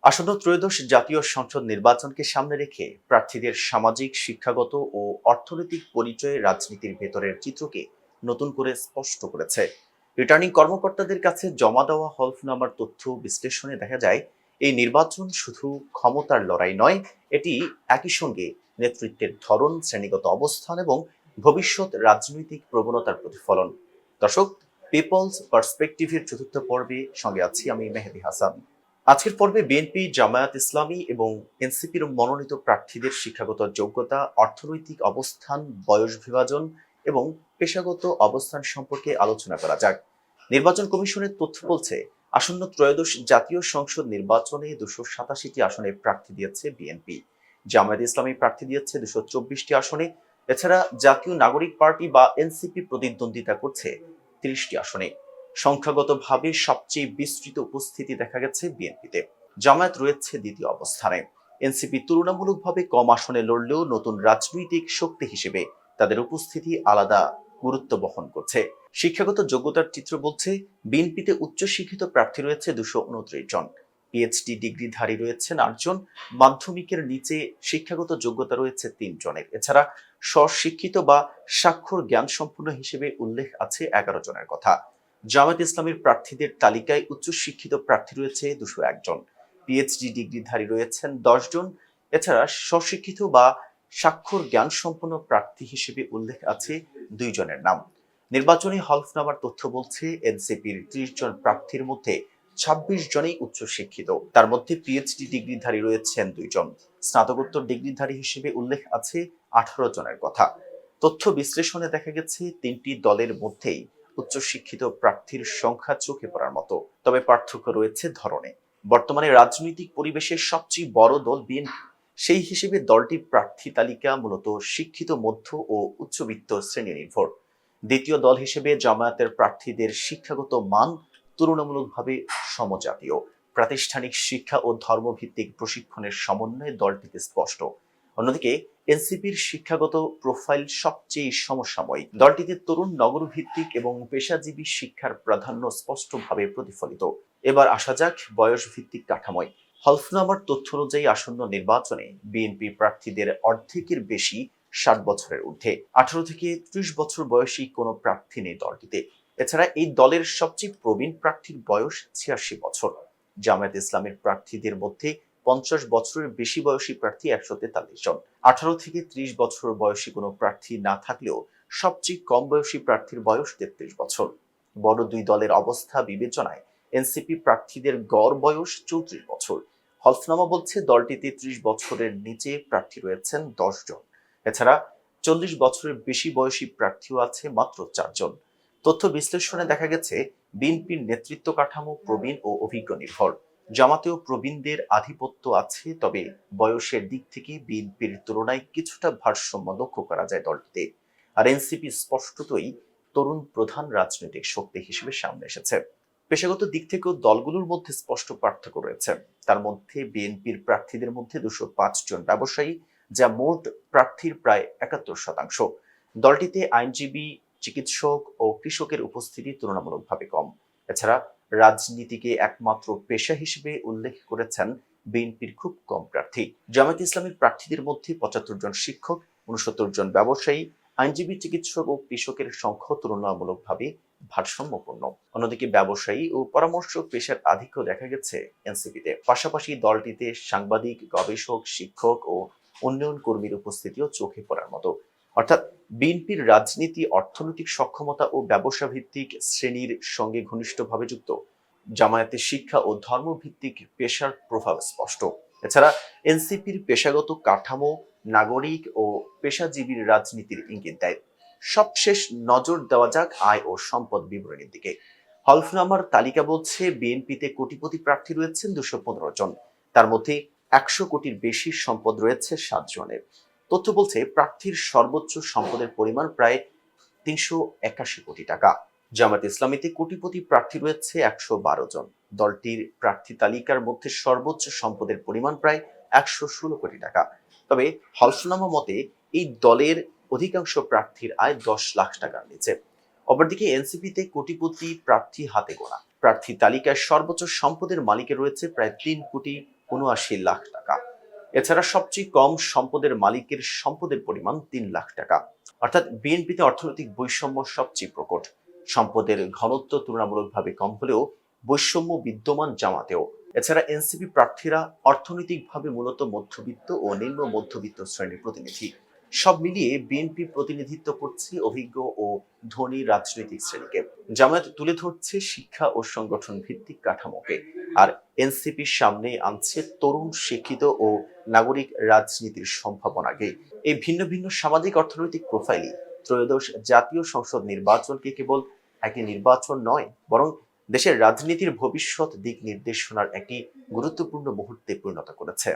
আসন্ন ত্রয়োদশ জাতীয় সংসদ নির্বাচনকে সামনে রেখে প্রার্থীদের সামাজিক, শিক্ষাগত ও অর্থনৈতিক পরিচয়ে রাজনীতির ভেতরের চিত্রকে নতুন করে স্পষ্ট করেছে। রিটার্নিং কর্মকর্তাদের কাছে জমা দেওয়া হলফনামার তথ্য বিশ্লেষণে দেখা যায়, এই নির্বাচন শুধু ক্ষমতার লড়াই নয়, এটি একই সঙ্গে নেতৃত্বের ধরন, শ্রেণীগত অবস্থান এবং ভবিষ্যৎ রাজনৈতিক প্রবণতার প্রতিফলন। দর্শক, পিপলস পার্সপেক্টিভের চতুর্থ পর্বে সঙ্গে আছি আমি মেহেদী হাসান। আজকের পর্বে বিএনপি, জামায়াত ইসলামী এবং এনসিপির মনোনীত প্রার্থীদের শিক্ষাগত যোগ্যতা, অর্থনৈতিক অবস্থান, বয়স বিভাজন এবং পেশাগত অবস্থান সম্পর্কে আলোচনা করা যাক। নির্বাচন কমিশনের তথ্য বলছে, আসন্ন ত্রয়োদশ জাতীয় সংসদ নির্বাচনে 287টি আসনে প্রার্থী দিয়েছে বিএনপি। জামায়াত ইসলামী প্রার্থী দিয়েছে 224টি আসনে। এছাড়া জাতীয় নাগরিক পার্টি বা এনসিপি প্রতিদ্বন্দ্বিতা করছে 30টি আসনে। সংখ্যাগতভাবে সবচেয়ে বিস্তৃত উপস্থিতি দেখা গেছে বিএনপিতে। জামায়াত রয়েছে দ্বিতীয় অবস্থানে। এনসিপি তুলনামূলকভাবে কম আসনে লড়লেও নতুন রাজনৈতিক শক্তি হিসেবে তাদের উপস্থিতি আলাদা গুরুত্ব বহন করছে। শিক্ষাগত যোগ্যতার চিত্র বলছে, বিএনপিতে উচ্চশিক্ষিত প্রার্থী রয়েছে 229 জন, পিএইচডি ডিগ্রিধারী রয়েছেন 8 জন, মাধ্যমিকের নিচে শিক্ষাগত যোগ্যতা রয়েছে 3 জনের। এছাড়া স্বশিক্ষিত বা স্বাক্ষর জ্ঞান সম্পন্ন হিসেবে উল্লেখ আছে 11 জনের কথা। জামায়াত ইসলামীর প্রার্থীদের তালিকায় উচ্চশিক্ষিত প্রার্থী রয়েছে 201 জন, পিএইচডি ডিগ্রিধারী রয়েছেন 10 জন। এছাড়া স্বশিক্ষিত বা স্বাক্ষর জ্ঞান সম্পন্ন প্রার্থী হিসেবে উল্লেখ আছে 2 জনের নাম। নির্বাচনী হলফনামার তথ্য বলছে, এনসিপির 30 জন প্রার্থীর মধ্যে 26 জনই উচ্চশিক্ষিত। তার মধ্যে পিএইচডি ডিগ্রিধারী রয়েছেন 2 জন। স্নাতকোত্তর ডিগ্রিধারী হিসেবে উল্লেখ আছে 18 জনের কথা। তথ্য বিশ্লেষণে দেখা গেছে, তিনটি দলের মধ্যেই উচ্চশিক্ষিত প্রার্থীর সংখ্যা চোখে পড়ার মতো। তবে পার্থক্য রয়েছে ধরনে। বর্তমানে রাজনৈতিক পরিবেশের সবচেয়ে বড় দল বিএনপি। সেই হিসেবে দলটির প্রার্থী তালিকা মূলত শিক্ষিত মধ্য ও উচ্চবিত্ত শ্রেণী নির্ভর। দ্বিতীয় দল হিসেবে জামায়াতের প্রার্থীদের শিক্ষাগত মান তুলনামূলকভাবে সমজাতীয়। প্রাতিষ্ঠানিক শিক্ষা ও ধর্মভিত্তিক প্রশিক্ষণের সমন্বয়ে দলটিতে স্পষ্ট। অন্যদিকে এনসিপির শিক্ষাগত প্রোফাইল সবচেয়ে সমসাময়িক। দলটিতে তরুণ, নগরভিত্তিক এবং পেশাজীবী শিক্ষার প্রাধান্য স্পষ্টভাবে প্রতিফলিত। এবার আসা যাক বয়স ভিত্তিক কাঠামোয়। হলফনামার তথ্য অনুযায়ী আসন্ন নির্বাচনে বিএনপি প্রার্থীদের অর্ধেকের বেশি 60 বছরের ঊর্ধ্বে। 18 থেকে 30 বছর বয়সী কোনো প্রার্থী নেই দলটিতে। এছাড়া এই দলের সবচেয়ে প্রবীণ প্রার্থীর বয়স 86 বছর। জামায়াত ইসলামের প্রার্থীদের মধ্যে 50 বছরের বেশি বয়সী প্রার্থী 143 জন। 18 থেকে 30 বছর বয়সী কোনো প্রার্থী না থাকলেও সবচেয়ে কম বয়সী প্রার্থীর বয়স 33 বছর। বড় দুই দলের অবস্থা বিবেচনায় এনসিপি প্রার্থীদের গড় বয়স 34 বছর। হলফনামা বলছে, দলটিতে 30 বছরের নিচে প্রার্থী রয়েছেন 10 জন। এছাড়া 40 বছরের বেশি বয়সী প্রার্থীও আছে মাত্র 4 জন। তথ্য বিশ্লেষণে দেখা গেছে, বিএনপির নেতৃত্ব কাঠামো প্রবীণ ও অভিজ্ঞ নির্ভর। জামাতেও প্রবীণদের আধিপত্য আছে, তবে বয়সের দিক থেকে বিএনপির তুলনায় কিছুটা ভারসাম্য লক্ষ্য করা যায় দলটিতে। আর এনসিপি স্পষ্টতই তরুণ প্রধান রাজনৈতিক শক্তি হিসেবে সামনে এসেছে। পেশাগত দিক থেকেও দলগুলোর মধ্যে স্পষ্ট পার্থক্য রয়েছে। তার মধ্যে বিএনপির প্রার্থীদের মধ্যে 205 জন ব্যবসায়ী, যা মোট প্রার্থীর প্রায় 71%। দলটিতে আইনজীবী, চিকিৎসক ও কৃষকের উপস্থিতি তুলনামূলকভাবে কম। এছাড়া রাজনীতিকে একমাত্র পেশা হিসেবে উল্লেখ করেছেন বিএনপির খুব কম প্রার্থী। জামায়াত ইসলামীর প্রার্থীদের মধ্যে 75 জন শিক্ষক, 69 জন ব্যবসায়ী, আইনজীবী, চিকিৎসক ও কৃষকের সংখ্যা তুলনামূলকভাবে ভারসাম্যপূর্ণ। অন্যদিকে ব্যবসায়ী ও পরামর্শক পেশার আধিক্য দেখা গেছে এনসিপিতে। পাশাপাশি দলটিতে সাংবাদিক, গবেষক, শিক্ষক ও উন্নয়ন কর্মীর উপস্থিতিও চোখে পড়ার মতো। অর্থাৎ বিএনপির রাজনীতি অর্থনৈতিক সক্ষমতা ও ব্যবসা ভিত্তিক শ্রেণীর সঙ্গে ঘনিষ্ঠভাবে যুক্ত। জামায়াতের শিক্ষা ও ধর্মভিত্তিক পেশার প্রভাব স্পষ্ট। এছাড়া এনসিপির পেশাগত কাঠামো নাগরিক ও পেশাজীবীর রাজনীতির ইঙ্গিত দেয়। সবশেষ নজর দেওয়া যাক আয় ও সম্পদ বিবরণীর দিকে। হলফনামার তালিকা বলছে, বিএনপিতে কোটিপতি প্রার্থী রয়েছেন 215 জন। তার মধ্যে 100 কোটির বেশি সম্পদ রয়েছে 7 জনের। তথ্য বলছে, প্রার্থীর সর্বোচ্চ সম্পদের পরিমাণ প্রায় 381 কোটি টাকা। জামায়াত ইসলামীতে কোটিপতি প্রার্থী রয়েছে 112 জন। দলটির প্রার্থী তালিকার মধ্যে সর্বোচ্চ সম্পদের পরিমাণ প্রায় 116 কোটি টাকা। তবে হলফনামা মতে এই দলের অধিকাংশ প্রার্থীর আয় 10 লাখ টাকার নিচে। অপরদিকে এনসিপিতে কোটিপতি প্রার্থী হাতে গোনা। প্রার্থী তালিকায় সর্বোচ্চ সম্পদের মালিকের রয়েছে প্রায় 3 কোটি ৭৯ লাখ টাকা। এছাড়া সবচেয়ে কম সম্পদের মালিকের সম্পদের পরিমাণ ৩ লাখ টাকা। অর্থাৎ বিএনপিতে অর্থনৈতিক বৈষম্য সবচেয়ে প্রকট। সম্পদের ঘনত্ব তুলনামূলকভাবে কম হলেও বৈষম্য বিদ্যমান জামাতেও। এছাড়া এনসিপি প্রার্থীরা অর্থনৈতিকভাবে মূলত মধ্যবিত্ত ও নিম্ন মধ্যবিত্ত শ্রেণীর প্রতিনিধি। সব মিলিয়ে বিএনপি প্রতিনিধিত্ব করছে অভিজ্ঞ ও ধনী রাজনৈতিক শ্রেণীকে। জামায়াত তুলে ধরছে শিক্ষা ও সংগঠন ভিত্তিক কাঠামোকে, আর এনসিপি সামনে আনছে তরুণ, শিক্ষিত ও নাগরিক রাজনীতির সম্ভাবনাকে। এই ভিন্ন ভিন্ন সামাজিক অর্থনৈতিক প্রোফাইলই ত্রয়োদশ জাতীয় সংসদ নির্বাচনকে কেবল একটি নির্বাচন নয়, বরং দেশের রাজনীতির ভবিষ্যৎ দিক নির্দেশনার একটি গুরুত্বপূর্ণ মুহূর্তে পরিণত করেছে।